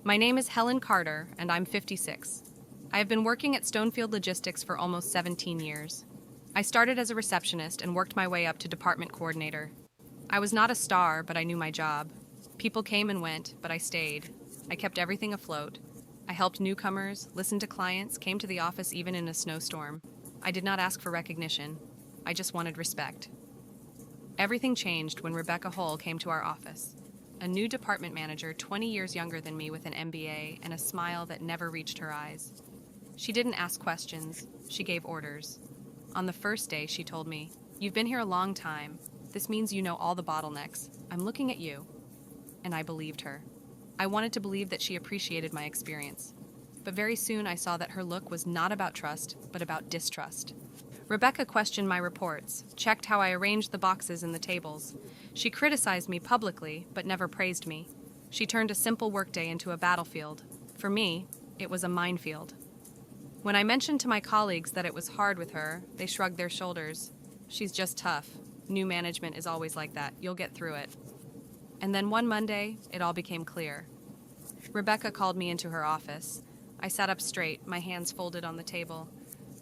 My name is Helen Carter, and I'm 56. I have been working at Stonefield Logistics for almost 17 years. I started as a receptionist and worked my way up to department coordinator. I was not a star, but I knew my job. People came and went, but I stayed. I kept everything afloat. I helped newcomers, listened to clients, came to the office even in a snowstorm. I did not ask for recognition. I just wanted respect. Everything changed when Rebecca Hull came to our office. A new department manager, 20 years younger than me with an MBA and a smile that never reached her eyes. She didn't ask questions, she gave orders. On the first day, she told me, "You've been here a long time. This means you know all the bottlenecks. I'm looking at you." And I believed her. I wanted to believe that she appreciated my experience. But very soon I saw that her look was not about trust, but about distrust. Rebecca questioned my reports, checked how I arranged the boxes and the tables. She criticized me publicly, but never praised me. She turned a simple workday into a battlefield. For me, it was a minefield. When I mentioned to my colleagues that it was hard with her, they shrugged their shoulders. "She's just tough. New management is always like that. You'll get through it." And then one Monday, it all became clear. Rebecca called me into her office. I sat up straight, my hands folded on the table.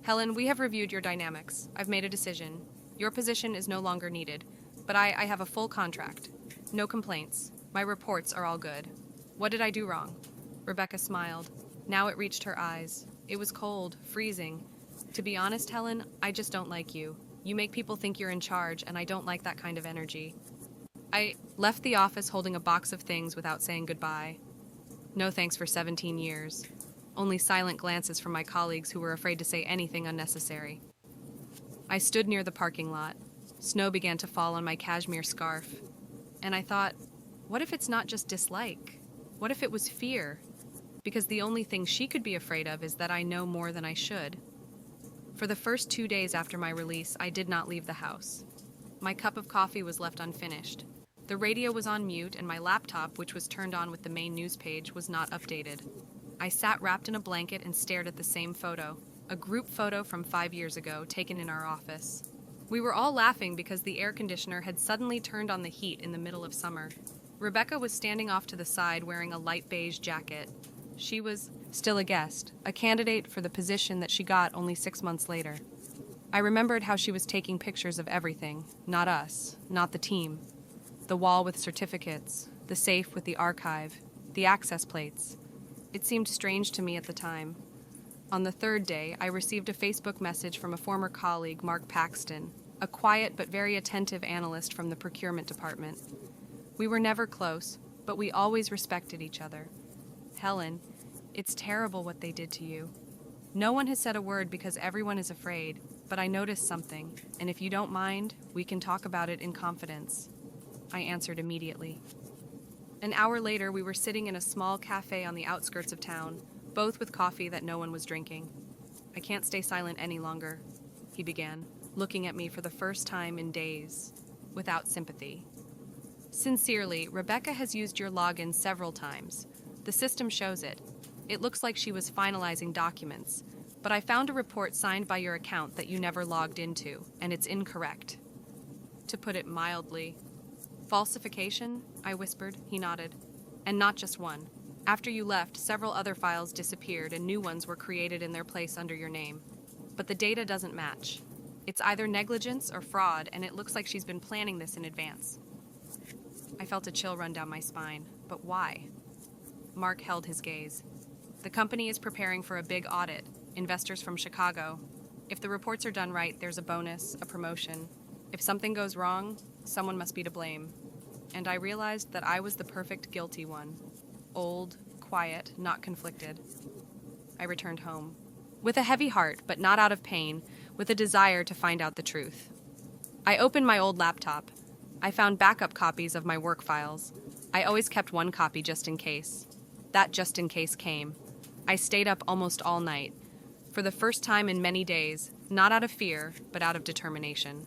"Helen, we have reviewed your dynamics. I've made a decision. Your position is no longer needed, but I have a full contract. No complaints. My reports are all good. What did I do wrong?" Rebecca smiled. Now it reached her eyes. It was cold, freezing. "To be honest, Helen, I just don't like you. You make people think you're in charge, and I don't like that kind of energy." I left the office holding a box of things without saying goodbye. No thanks for 17 years. Only silent glances from my colleagues who were afraid to say anything unnecessary. I stood near the parking lot. Snow began to fall on my cashmere scarf. And I thought, what if it's not just dislike? What if it was fear? Because the only thing she could be afraid of is that I know more than I should. For the first 2 days after my release, I did not leave the house. My cup of coffee was left unfinished. The radio was on mute, and my laptop, which was turned on with the main news page, was not updated. I sat wrapped in a blanket and stared at the same photo, a group photo from 5 years ago, taken in our office. We were all laughing because the air conditioner had suddenly turned on the heat in the middle of summer. Rebecca was standing off to the side wearing a light beige jacket. She was still a guest, a candidate for the position that she got only 6 months later. I remembered how she was taking pictures of everything, not us, not the team. The wall with certificates, the safe with the archive, the access plates. It seemed strange to me at the time. On the third day, I received a Facebook message from a former colleague, Mark Paxton, a quiet but very attentive analyst from the procurement department. We were never close, but we always respected each other. "Helen, it's terrible what they did to you. No one has said a word because everyone is afraid, but I noticed something, and if you don't mind, we can talk about it in confidence." I answered immediately. An hour later, we were sitting in a small cafe on the outskirts of town, both with coffee that no one was drinking. "I can't stay silent any longer," he began, looking at me for the first time in days, without sympathy. "Sincerely, Rebecca has used your login several times. The system shows it. It looks like she was finalizing documents, but I found a report signed by your account that you never logged into, and it's incorrect." To put it mildly. "Falsification?" I whispered. He nodded. "And not just one. After you left, several other files disappeared and new ones were created in their place under your name. But the data doesn't match. It's either negligence or fraud, and it looks like she's been planning this in advance." I felt a chill run down my spine. But why? Mark held his gaze. "The company is preparing for a big audit. Investors from Chicago. If the reports are done right, there's a bonus, a promotion. If something goes wrong, someone must be to blame." And I realized that I was the perfect guilty one. Old, quiet, not conflicted. I returned home. With a heavy heart, but not out of pain, with a desire to find out the truth. I opened my old laptop. I found backup copies of my work files. I always kept one copy just in case. That just in case came. I stayed up almost all night. For the first time in many days, not out of fear, but out of determination.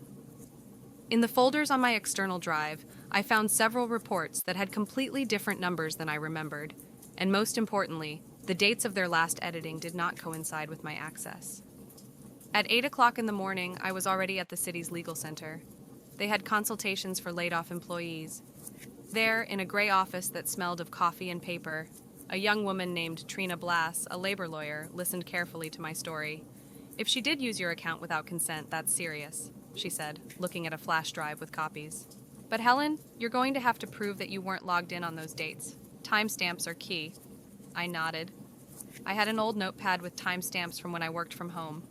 In the folders on my external drive, I found several reports that had completely different numbers than I remembered, and most importantly, the dates of their last editing did not coincide with my access. At 8 o'clock in the morning, I was already at the city's legal center. They had consultations for laid-off employees. There, in a gray office that smelled of coffee and paper, A young woman named Trina Blass, a labor lawyer, listened carefully to my story. If she did use your account without consent, that's serious, she said, looking at a flash drive with copies. But Helen, you're going to have to prove that you weren't logged in on those dates. Timestamps are key. I nodded. I had an old notepad with timestamps from when I worked from home.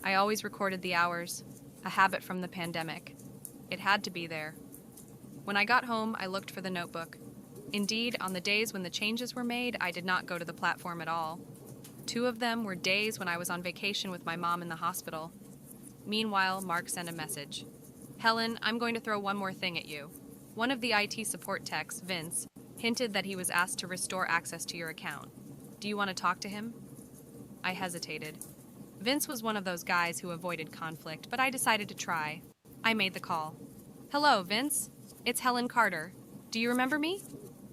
I always recorded the hours, a habit from the pandemic. It had to be there. When I got home, I looked for the notebook. Indeed, on the days when the changes were made, I did not go to the platform at all. 2 of them were days when I was on vacation with my mom in the hospital. Meanwhile, Mark sent a message. Helen, I'm going to throw one more thing at you. One of the IT support techs, Vince, hinted that he was asked to restore access to your account. Do you want to talk to him? I hesitated. Vince was one of those guys who avoided conflict, but I decided to try. I made the call. Hello, Vince. It's Helen Carter. Do you remember me?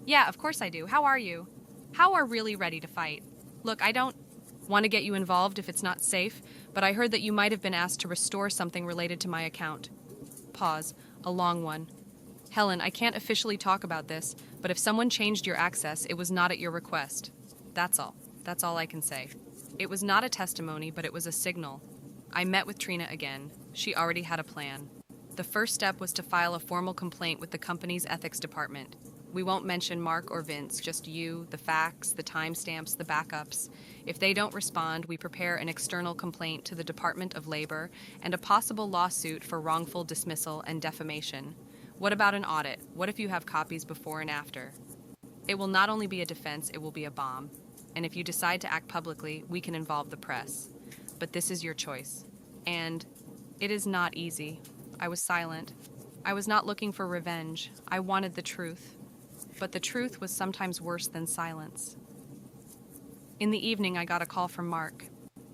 Yeah, of course I do. How are you? How are really ready to fight? Look, I don't want to get you involved if it's not safe, but I heard that you might have been asked to restore something related to my account. Pause. A long one. Helen, I can't officially talk about this, but if someone changed your access, it was not at your request. That's all. That's all I can say. It was not a testimony, but it was a signal. I met with Trina again. She already had a plan. The first step was to file a formal complaint with the company's ethics department. We won't mention Mark or Vince, just you, the facts, the timestamps, the backups. If they don't respond, we prepare an external complaint to the Department of Labor and a possible lawsuit for wrongful dismissal and defamation. What about an audit? What if you have copies before and after? It will not only be a defense, it will be a bomb. And if you decide to act publicly, we can involve the press. But this is your choice. And it is not easy. I was silent. I was not looking for revenge. I wanted the truth. But the truth was sometimes worse than silence. In the evening, I got a call from Mark.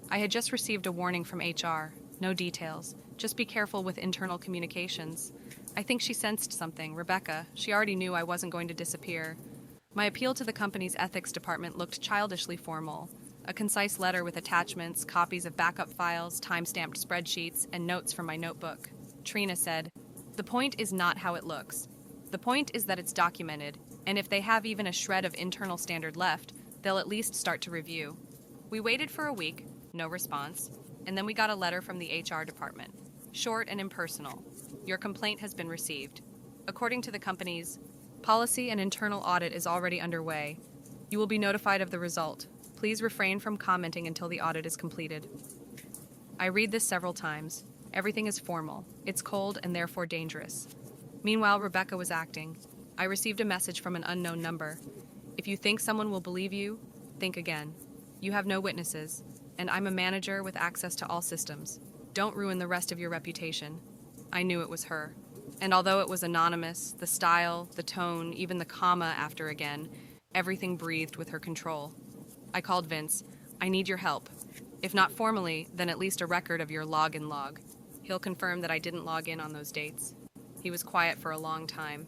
I had just received a warning from HR. No details. Just be careful with internal communications. I think she sensed something. Rebecca. She already knew I wasn't going to disappear. My appeal to the company's ethics department looked childishly formal. A concise letter with attachments, copies of backup files, time-stamped spreadsheets, and notes from my notebook. Trina said, "The point is not how it looks. The point is that it's documented, and if they have even a shred of internal standard left, they'll at least start to review." We waited for a week, no response, and then we got a letter from the HR department. Short and impersonal. Your complaint has been received. According to the company's policy, an internal audit is already underway. You will be notified of the result. Please refrain from commenting until the audit is completed. I read this several times. Everything is formal. It's cold and therefore dangerous. Meanwhile, Rebecca was acting. I received a message from an unknown number. If you think someone will believe you, think again. You have no witnesses, and I'm a manager with access to all systems. Don't ruin the rest of your reputation. I knew it was her. And although it was anonymous, the style, the tone, even the comma after again, everything breathed with her control. I called Vince. I need your help. If not formally, then at least a record of your login log. He'll confirm that I didn't log in on those dates. He was quiet for a long time.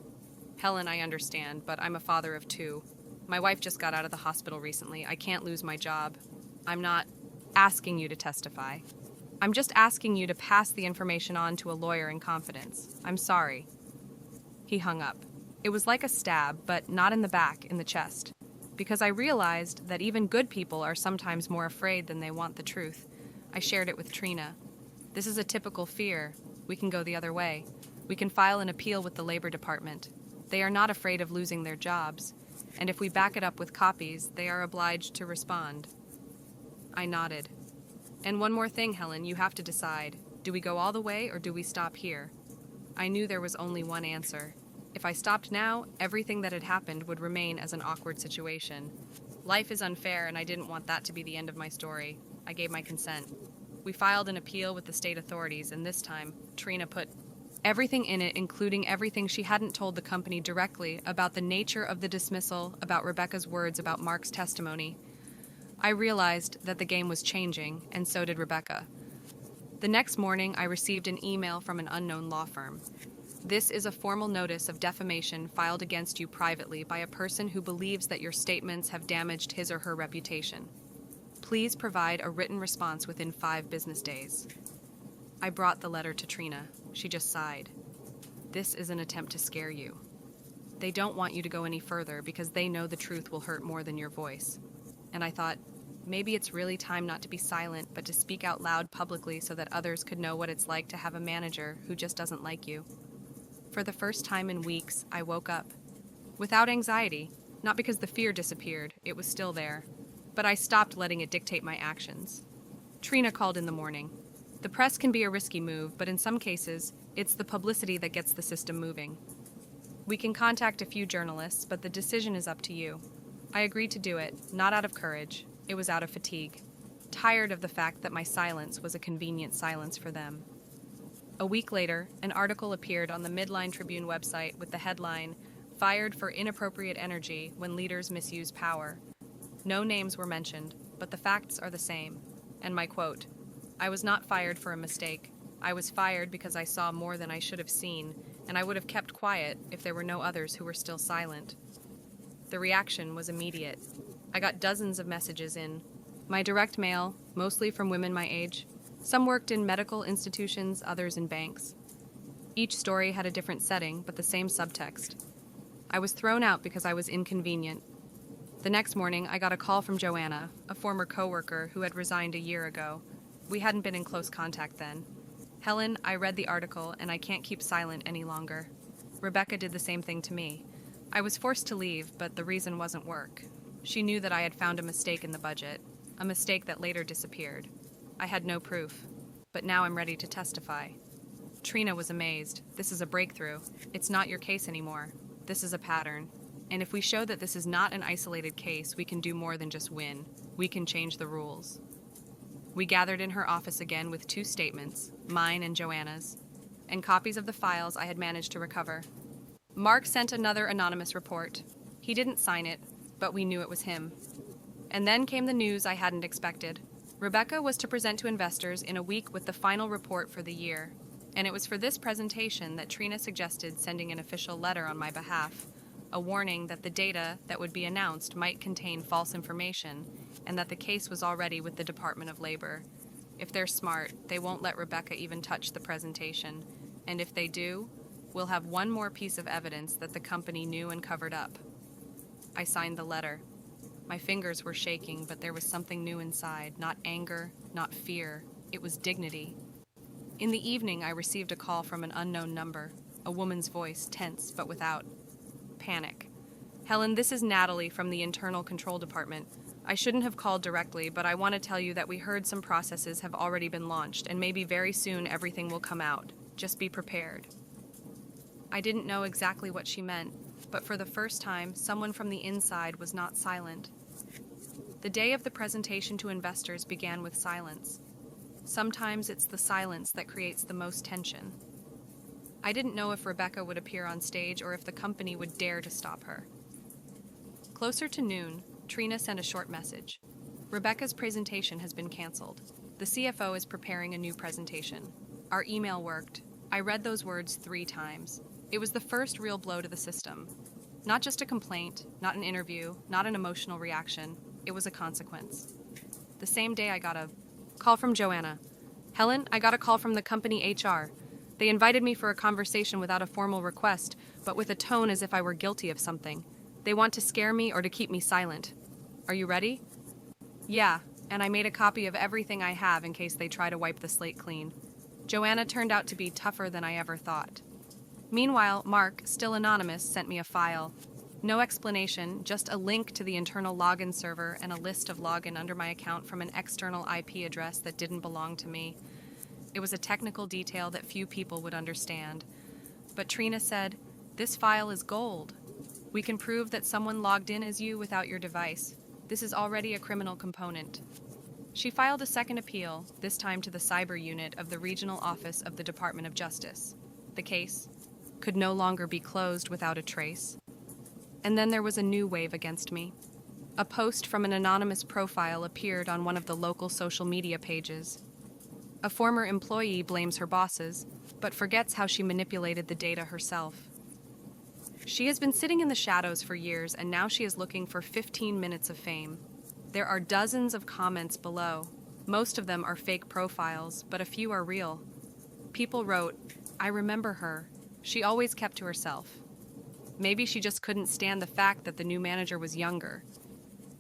Helen, I understand, but I'm a father of 2. My wife just got out of the hospital recently. I can't lose my job. I'm not asking you to testify. I'm just asking you to pass the information on to a lawyer in confidence. I'm sorry. He hung up. It was like a stab, but not in the back, in the chest. Because I realized that even good people are sometimes more afraid than they want the truth. I shared it with Trina. This is a typical fear. We can go the other way. We can file an appeal with the Labor Department. They are not afraid of losing their jobs. And if we back it up with copies, they are obliged to respond. I nodded. And one more thing, Helen, you have to decide. Do we go all the way or do we stop here? I knew there was only one answer. If I stopped now, everything that had happened would remain as an awkward situation. Life is unfair, and I didn't want that to be the end of my story. I gave my consent. We filed an appeal with the state authorities, and this time, Trina put everything in it, including everything she hadn't told the company directly about the nature of the dismissal, about Rebecca's words, about Mark's testimony. I realized that the game was changing, and so did Rebecca. The next morning, I received an email from an unknown law firm. This is a formal notice of defamation filed against you privately by a person who believes that your statements have damaged his or her reputation. Please provide a written response within 5 business days. I brought the letter to Trina. She just sighed. This is an attempt to scare you. They don't want you to go any further because they know the truth will hurt more than your voice. And I thought, maybe it's really time not to be silent, but to speak out loud publicly so that others could know what it's like to have a manager who just doesn't like you. For the first time in weeks, I woke up. Without anxiety, not because the fear disappeared, it was still there, but I stopped letting it dictate my actions. Trina called in the morning. The press can be a risky move, but in some cases, it's the publicity that gets the system moving. We can contact a few journalists, but the decision is up to you. I agreed to do it, not out of courage. It was out of fatigue. Tired of the fact that my silence was a convenient silence for them. A week later, an article appeared on the Midline Tribune website with the headline, "Fired for Inappropriate Energy When Leaders Misuse Power." No names were mentioned, but the facts are the same. And my quote, "I was not fired for a mistake. I was fired because I saw more than I should have seen, and I would have kept quiet if there were no others who were still silent." The reaction was immediate. I got dozens of messages in my direct mail, mostly from women my age. Some worked in medical institutions, others in banks. Each story had a different setting, but the same subtext. I was thrown out because I was inconvenient. The next morning, I got a call from Joanna, a former coworker who had resigned a year ago. We hadn't been in close contact then. "Helen, I read the article, and I can't keep silent any longer. Rebecca did the same thing to me. I was forced to leave, but the reason wasn't work. She knew that I had found a mistake in the budget, a mistake that later disappeared. I had no proof, but now I'm ready to testify." Trina was amazed. "This is a breakthrough. It's not your case anymore. This is a pattern. And if we show that this is not an isolated case, we can do more than just win. We can change the rules." We gathered in her office again with 2 statements, mine and Joanna's, and copies of the files I had managed to recover. Mark sent another anonymous report. He didn't sign it, but we knew it was him. And then came the news I hadn't expected. Rebecca was to present to investors in a week with the final report for the year, and it was for this presentation that Trina suggested sending an official letter on my behalf, a warning that the data that would be announced might contain false information, and that the case was already with the Department of Labor. If they're smart, they won't let Rebecca even touch the presentation, and if they do, we'll have one more piece of evidence that the company knew and covered up. I signed the letter. My fingers were shaking, but there was something new inside, not anger, not fear. It was dignity. In the evening, I received a call from an unknown number, a woman's voice, tense but without panic. "Helen, this is Natalie from the Internal Control Department. I shouldn't have called directly, but I want to tell you that we heard some processes have already been launched, and maybe very soon everything will come out. Just be prepared." I didn't know exactly what she meant, but for the first time, someone from the inside was not silent. The day of the presentation to investors began with silence. Sometimes it's the silence that creates the most tension. I didn't know if Rebecca would appear on stage or if the company would dare to stop her. Closer to noon, Trina sent a short message. "Rebecca's presentation has been canceled. The CFO is preparing a new presentation." Our email worked. I read those words 3 times. It was the first real blow to the system. Not just a complaint, not an interview, not an emotional reaction. It was a consequence. The same day I got a call from Joanna. "Helen, I got a call from the company HR. They invited me for a conversation without a formal request, but with a tone as if I were guilty of something. They want to scare me or to keep me silent. Are you ready?" "Yeah, and I made a copy of everything I have in case they try to wipe the slate clean." Joanna turned out to be tougher than I ever thought. Meanwhile, Mark, still anonymous, sent me a file. No explanation, just a link to the internal login server and a list of login under my account from an external IP address that didn't belong to me. It was a technical detail that few people would understand. But Trina said, "This file is gold. We can prove that someone logged in as you without your device. This is already a criminal component." She filed a second appeal, this time to the cyber unit of the regional office of the Department of Justice. The case could no longer be closed without a trace. And then there was a new wave against me. A post from an anonymous profile appeared on one of the local social media pages. A former employee blames her bosses, but forgets how she manipulated the data herself. She has been sitting in the shadows for years, and now she is looking for 15 minutes of fame. There are dozens of comments below. Most of them are fake profiles, but a few are real. People wrote, "I remember her. She always kept to herself." Maybe she just couldn't stand the fact that the new manager was younger.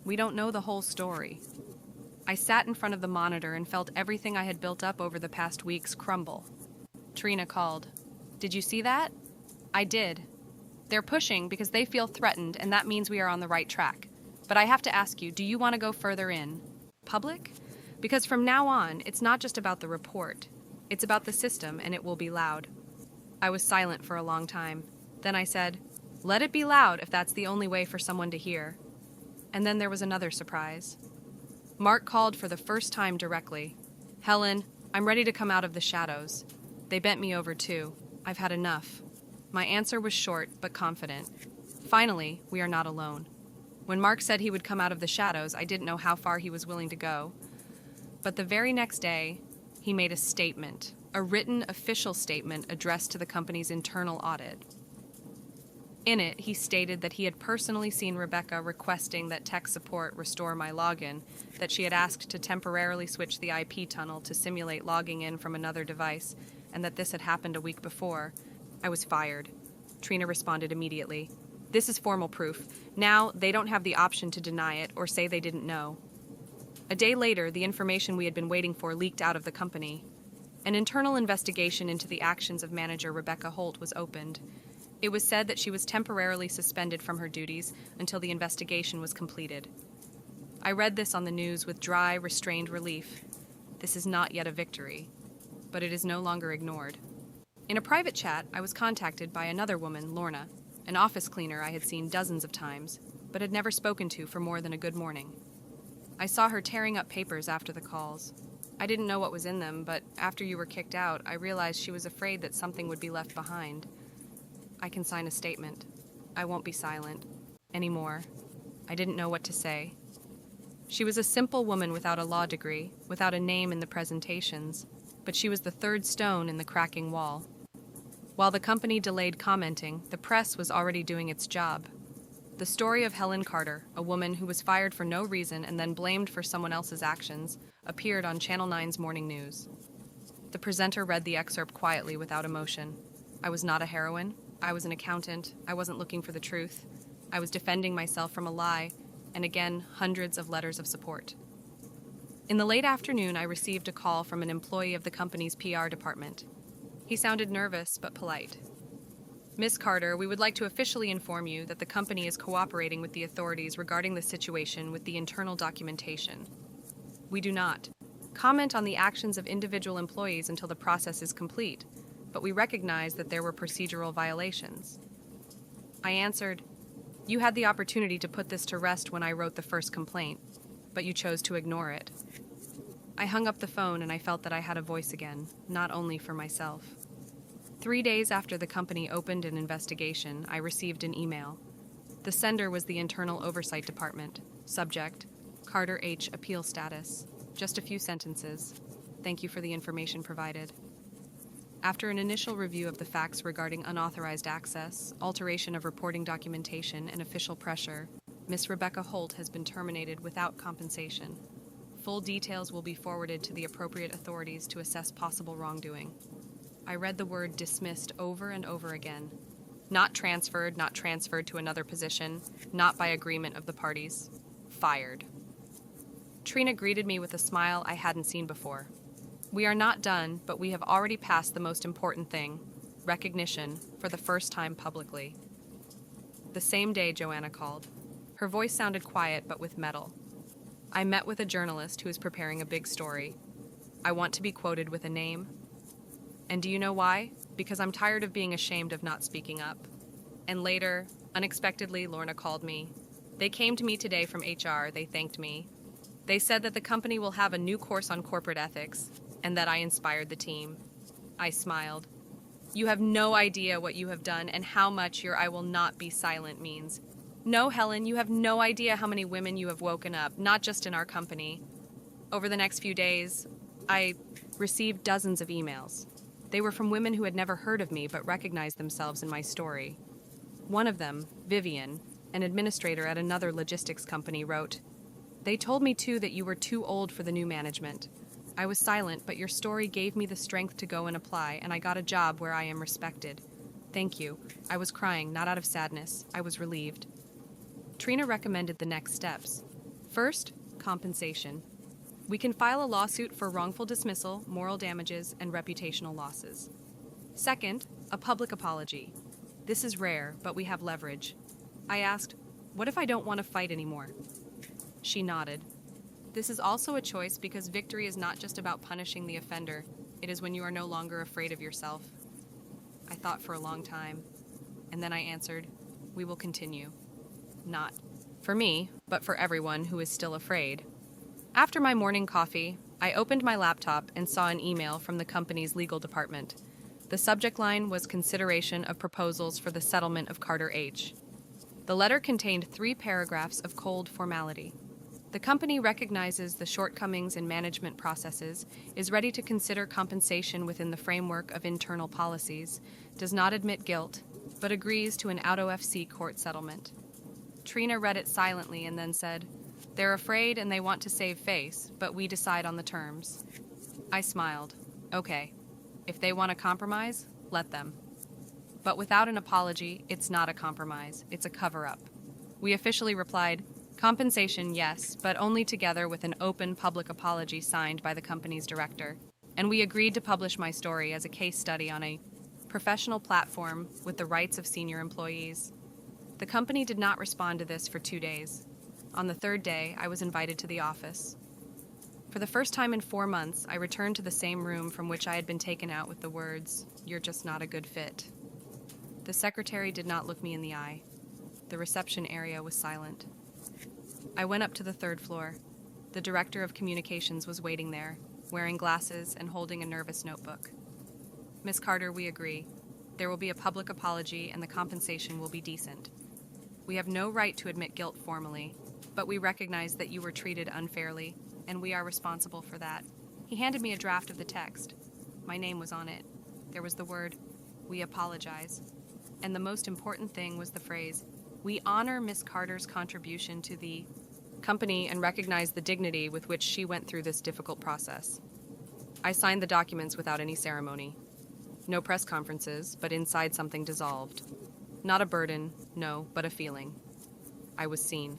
We don't know the whole story. I sat in front of the monitor and felt everything I had built up over the past weeks crumble. Trina called. "Did you see that?" I did. They're pushing because they feel threatened, and that means we are on the right track. But I have to ask you, do you want to go further in? Public? Because from now on, it's not just about the report. It's about the system, and it will be loud. I was silent for a long time. Then I said, "Let it be loud if that's the only way for someone to hear." And then there was another surprise. Mark called for the first time directly. "Helen, I'm ready to come out of the shadows." They bent me over too. "I've had enough." My answer was short but confident. Finally, we are not alone. When Mark said he would come out of the shadows, I didn't know how far he was willing to go. But the very next day, he made a statement, a written official statement addressed to the company's internal audit. In it, he stated that he had personally seen Rebecca requesting that tech support restore my login, that she had asked to temporarily switch the IP tunnel to simulate logging in from another device, and that this had happened a week before. I was fired. Trina responded immediately. "This is formal proof. Now, they don't have the option to deny it or say they didn't know." A day later, the information we had been waiting for leaked out of the company. An internal investigation into the actions of manager Rebecca Holt was opened. It was said that she was temporarily suspended from her duties until the investigation was completed. I read this on the news with dry, restrained relief. This is not yet a victory, but it is no longer ignored. In a private chat, I was contacted by another woman, Lorna, an office cleaner I had seen dozens of times, but had never spoken to for more than a good morning. I saw her tearing up papers after the calls. I didn't know what was in them, but after you were kicked out, I realized she was afraid that something would be left behind. I can sign a statement. I won't be silent anymore. I didn't know what to say. She was a simple woman without a law degree, without a name in the presentations, but she was the third stone in the cracking wall. While the company delayed commenting, the press was already doing its job. The story of Helen Carter, a woman who was fired for no reason and then blamed for someone else's actions, appeared on Channel 9's Morning News. The presenter read the excerpt quietly without emotion. I was not a heroine. I was an accountant. I wasn't looking for the truth. I was defending myself from a lie, and again, hundreds of letters of support. In the late afternoon, I received a call from an employee of the company's PR department. He sounded nervous but polite. "Miss Carter, we would like to officially inform you that the company is cooperating with the authorities regarding the situation with the internal documentation. We do not comment on the actions of individual employees until the process is complete, but we recognize that there were procedural violations." I answered, "You had the opportunity to put this to rest when I wrote the first complaint, but you chose to ignore it." I hung up the phone and I felt that I had a voice again, not only for myself. 3 days after the company opened an investigation, I received an email. The sender was the Internal Oversight Department. Subject, Carter H. Appeal Status. Just a few sentences. Thank you for the information provided. After an initial review of the facts regarding unauthorized access, alteration of reporting documentation, and official pressure, Ms. Rebecca Holt has been terminated without compensation. Full details will be forwarded to the appropriate authorities to assess possible wrongdoing. I read the word dismissed over and over again. Not transferred to another position, not by agreement of the parties. Fired. Trina greeted me with a smile I hadn't seen before. "We are not done, but we have already passed the most important thing, recognition, for the first time publicly." The same day, Joanna called. Her voice sounded quiet but with metal. "I met with a journalist who is preparing a big story. I want to be quoted with a name. And do you know why? Because I'm tired of being ashamed of not speaking up." And later, unexpectedly, Lorna called me. "They came to me today from HR. They thanked me. They said that the company will have a new course on corporate ethics, and that I inspired the team." I smiled. "You have no idea what you have done and how much your 'I will not be silent' means. No, Helen, you have no idea how many women you have woken up, not just in our company." Over the next few days, I received dozens of emails. They were from women who had never heard of me but recognized themselves in my story. One of them, Vivian, an administrator at another logistics company, wrote, "They told me too that you were too old for the new management. I was silent, but your story gave me the strength to go and apply, and I got a job where I am respected. Thank you. I was crying, not out of sadness. I was relieved. Trina recommended the next steps. First, compensation. We can file a lawsuit for wrongful dismissal, moral damages, and reputational losses. Second, a public apology. This is rare, but we have leverage. I asked, what if I don't want to fight anymore? She nodded. This is also a choice because victory is not just about punishing the offender. It is when you are no longer afraid of yourself. I thought for a long time, and then I answered, we will continue. Not for me, but for everyone who is still afraid. After my morning coffee, I opened my laptop and saw an email from the company's legal department. The subject line was consideration of proposals for the settlement of Carter H. The letter contained 3 paragraphs of cold formality. The company recognizes the shortcomings in management processes, is ready to consider compensation within the framework of internal policies, does not admit guilt, but agrees to an out-of-FC court settlement. Trina read it silently and then said, they're afraid and they want to save face, but we decide on the terms. I smiled. Okay. If they want to compromise, let them. But without an apology, it's not a compromise, it's a cover-up. We officially replied, compensation, yes, but only together with an open public apology signed by the company's director. And we agreed to publish my story as a case study on a professional platform with the rights of senior employees. The company did not respond to this for 2 days. On the 3rd day, I was invited to the office. For the first time in 4 months, I returned to the same room from which I had been taken out with the words, "You're just not a good fit." The secretary did not look me in the eye. The reception area was silent. I went up to the 3rd floor. The director of communications was waiting there, wearing glasses and holding a nervous notebook. Miss Carter, we agree. There will be a public apology and the compensation will be decent. We have no right to admit guilt formally, but we recognize that you were treated unfairly, and we are responsible for that. He handed me a draft of the text. My name was on it. There was the word, "We apologize." And the most important thing was the phrase, "We honor Miss Carter's contribution to the company and recognize the dignity with which she went through this difficult process." I signed the documents without any ceremony. No press conferences, but inside something dissolved. Not a burden, no, but a feeling. I was seen.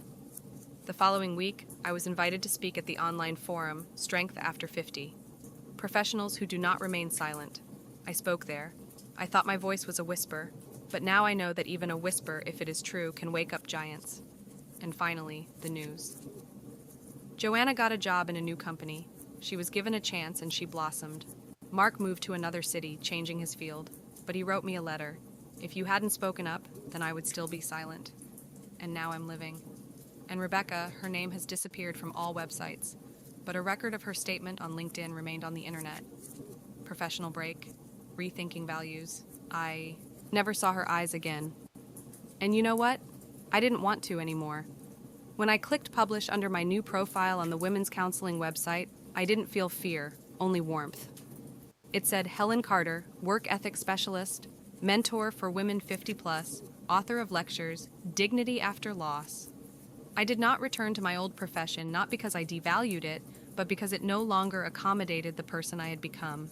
The following week, I was invited to speak at the online forum, Strength After 50. Professionals who do not remain silent. I spoke there. I thought my voice was a whisper, but now I know that even a whisper, if it is true, can wake up giants. And finally, the news. Joanna got a job in a new company. She was given a chance and she blossomed. Mark moved to another city, changing his field, but he wrote me a letter. If you hadn't spoken up, then I would still be silent. And now I'm living. And Rebecca, her name has disappeared from all websites, but a record of her statement on LinkedIn remained on the internet. Professional break, rethinking values. I never saw her eyes again. And you know what? I didn't want to anymore. When I clicked publish under my new profile on the Women's Counseling website, I didn't feel fear, only warmth. It said Helen Carter, work ethics specialist, mentor for women 50+, author of lectures, Dignity After Loss. I did not return to my old profession, not because I devalued it, but because it no longer accommodated the person I had become.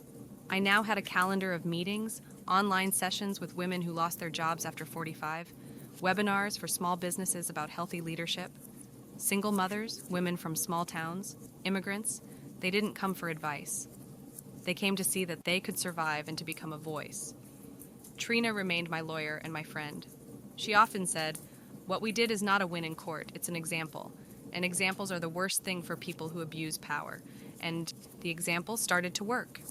I now had a calendar of meetings, online sessions with women who lost their jobs after 45, webinars for small businesses about healthy leadership. Single mothers, women from small towns, immigrants, they didn't come for advice. They came to see that they could survive and to become a voice. Trina remained my lawyer and my friend. She often said, "What we did is not a win in court, it's an example. And examples are the worst thing for people who abuse power." And the example started to work.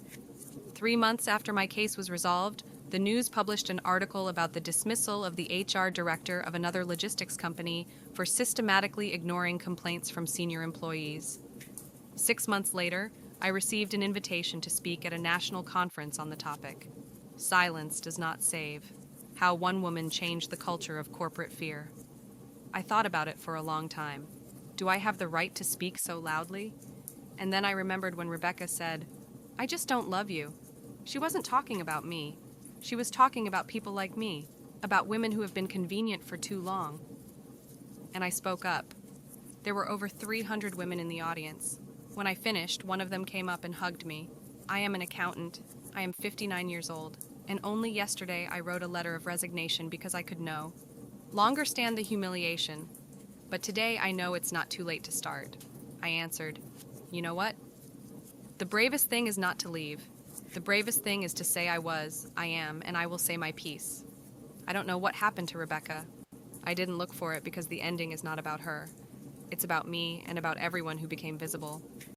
3 months after my case was resolved, the news published an article about the dismissal of the HR director of another logistics company for systematically ignoring complaints from senior employees. 6 months later, I received an invitation to speak at a national conference on the topic. Silence does not save. How one woman changed the culture of corporate fear. I thought about it for a long time. Do I have the right to speak so loudly? And then I remembered when Rebecca said, "I just don't love you." She wasn't talking about me. She was talking about people like me, about women who have been convenient for too long. And I spoke up. There were over 300 women in the audience. When I finished, one of them came up and hugged me. "I am an accountant. I am 59 years old, and only yesterday I wrote a letter of resignation because I could know. Longer stand the humiliation, but today I know it's not too late to start. I answered, "You know what? The bravest thing is not to leave. The bravest thing is to say I am, and I will say my piece. I don't know what happened to Rebecca. I didn't look for it because the ending is not about her. It's about me and about everyone who became visible.